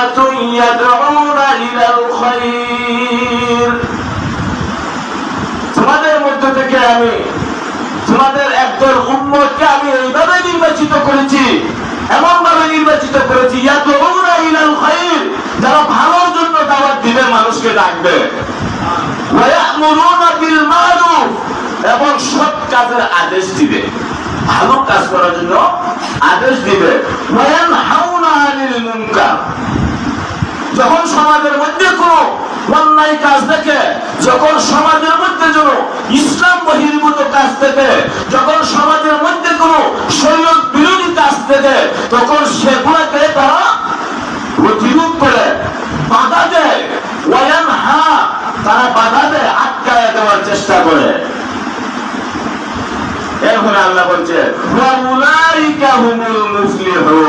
উম্মাতুন ইয়াদউনা ইলাল খায়র, তোমাদের মধ্য থেকে আমি তোমাদের একদল উম্মতকে আমি এইভাবে নির্বাচিত করেছি, এমন ভাবে নির্বাচিত করেছি, ইয়াদউনা ইলাল খায়র, যারা ভালোর জন্য দাওয়াত দিবে, মানুষকে ডাকবে, ওয়া ইয়া'মুরুনা বিল মা'রুফ, এবং সৎ কাজের আদেশ দিবে, ভালো কাজ করার জন্য আদেশ দিবে, ওয়া ইয়ানহাউনা আনিল মুনকার, যখন সমাজের মধ্যে কোনো অন্যায় কাজ দেখে, যখন সমাজের মধ্যে যেন ইসলাম বহির্ভূত কাজ দেখে, যখন সমাজের মধ্যে কোনো শরীয়ত বিরোধী কাজ দেখে, তখন সেগুলোকে তারা প্রতিরোধ করে, বাধা দেয়, ওয়ায়ানহা, তারা বাধা দেয়, আটকায় দেওয়ার চেষ্টা করে। এরপরে আল্লাহ বলছে ওয়া উলাইকা হুমুল মুফলিহুন।